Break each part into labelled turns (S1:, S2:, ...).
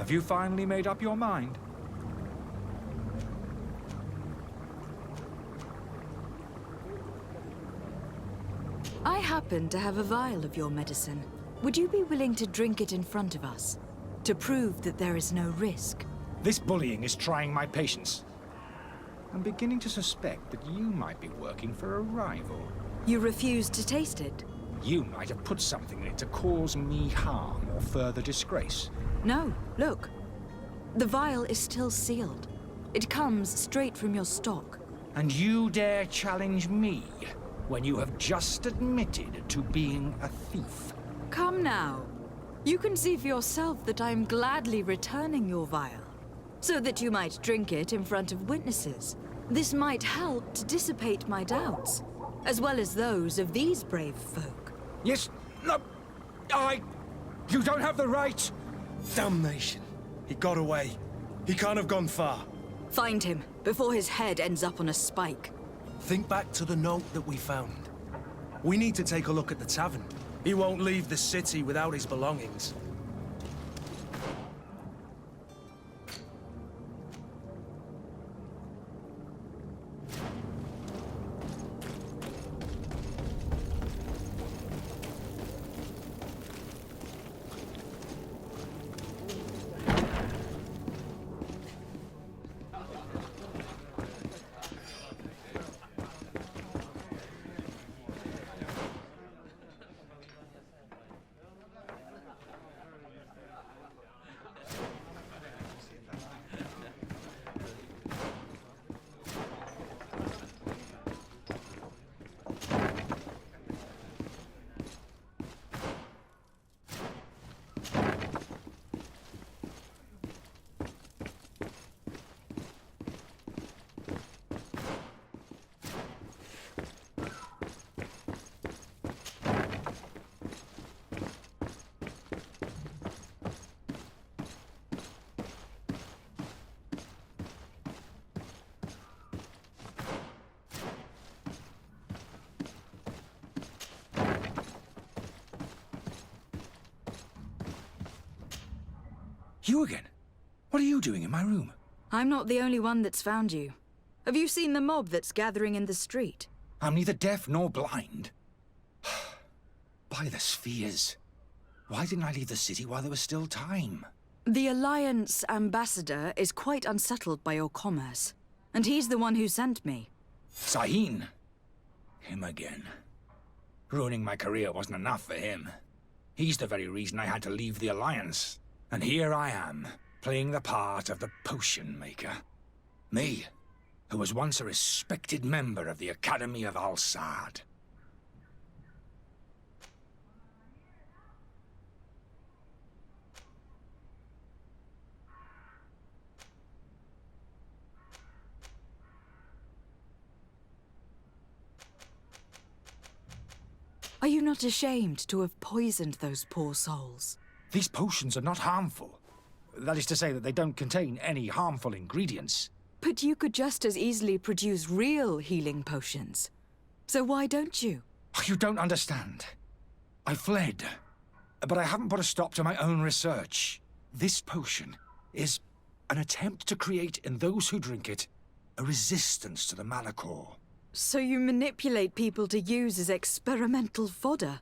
S1: Have you finally made up your mind?
S2: I happen to have a vial of your medicine. Would you be willing to drink it in front of us? To prove that there is no risk?
S1: This bullying is trying my patience. I'm beginning to suspect that you might be working for a rival.
S2: You refuse to taste it?
S1: You might have put something in it to cause me harm or further disgrace.
S2: No, look. The vial is still sealed. It comes straight from your stock.
S1: And you dare challenge me when you have just admitted to being a thief?
S2: Come now. You can see for yourself that I am gladly returning your vial, so that you might drink it in front of witnesses. This might help to dissipate my doubts, as well as those of these brave folk.
S1: Yes, no, you don't have the right.
S3: Damnation. He got away. He can't have gone far.
S2: Find him, before his head ends up on a spike.
S3: Think back to the note that we found. We need to take a look at the tavern. He won't leave the city without his belongings.
S1: You again? What are you doing in my room?
S2: I'm not the only one that's found you. Have you seen the mob that's gathering in the street?
S1: I'm neither deaf nor blind. By the spheres. Why didn't I leave the city while there was still time?
S2: The Alliance ambassador is quite unsettled by your commerce, and he's the one who sent me.
S1: Sahin. Him again. Ruining my career wasn't enough for him. He's the very reason I had to leave the Alliance. And here I am, playing the part of the potion maker. Me, who was once a respected member of the Academy of Al-Sad.
S2: Are you not ashamed to have poisoned those poor souls?
S1: These potions are not harmful. That is to say that they don't contain any harmful ingredients.
S2: But you could just as easily produce real healing potions. So why don't you?
S1: You don't understand. I fled, but I haven't put a stop to my own research. This potion is an attempt to create in those who drink it a resistance to the Malachor.
S2: So you manipulate people to use as experimental fodder?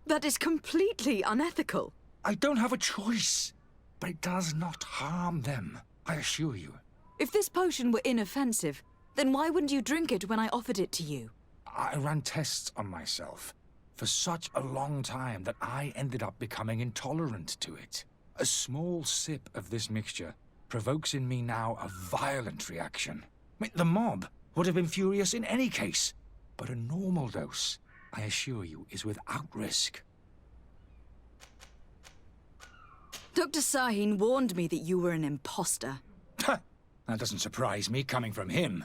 S2: That is completely unethical.
S1: I don't have a choice, but it does not harm them, I assure you.
S2: If this potion were inoffensive, then why wouldn't you drink it when I offered it to you?
S1: I ran tests on myself for such a long time that I ended up becoming intolerant to it. A small sip of this mixture provokes in me now a violent reaction. The mob would have been furious in any case, but a normal dose, I assure you, is without risk.
S2: Dr. Sahin warned me that you were an imposter.
S1: That doesn't surprise me coming from him.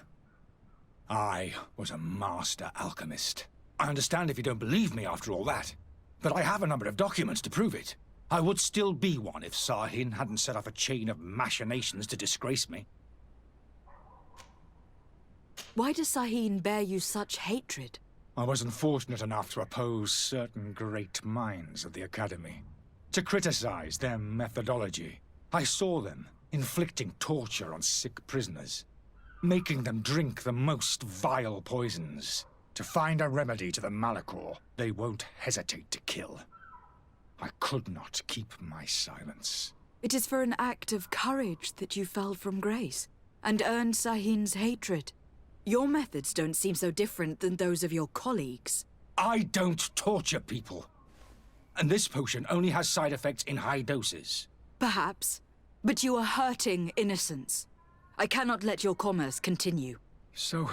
S1: I was a master alchemist. I understand if you don't believe me after all that, but I have a number of documents to prove it. I would still be one if Sahin hadn't set off a chain of machinations to disgrace me.
S2: Why does Sahin bear you such hatred?
S1: I wasn't fortunate enough to oppose certain great minds of the Academy, to criticize their methodology. I saw them inflicting torture on sick prisoners, making them drink the most vile poisons. To find a remedy to the malachor they won't hesitate to kill. I could not keep my silence.
S2: It is for an act of courage that you fell from grace and earned Sahin's hatred. Your methods don't seem so different than those of your colleagues.
S1: I don't torture people. And this potion only has side effects in high doses.
S2: Perhaps, but you are hurting innocents. I cannot let your commerce continue.
S1: So,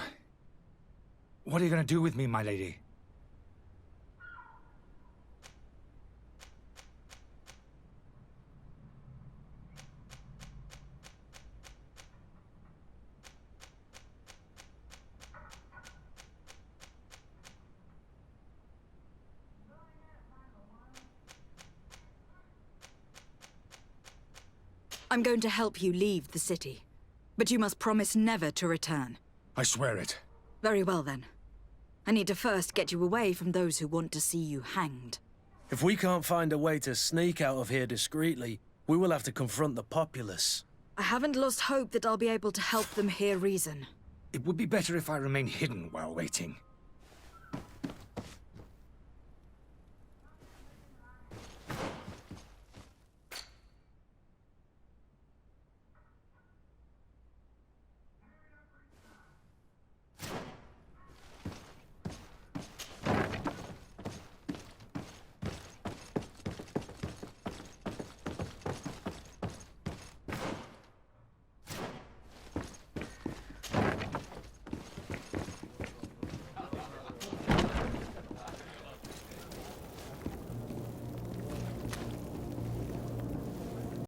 S1: what are you going to do with me, my lady?
S2: I'm going to help you leave the city, but you must promise never to return.
S1: I swear it.
S2: Very well, then. I need to first get you away from those who want to see you hanged.
S3: If we can't find a way to sneak out of here discreetly, we will have to confront the populace.
S2: I haven't lost hope that I'll be able to help them hear reason.
S1: It would be better if I remain hidden while waiting.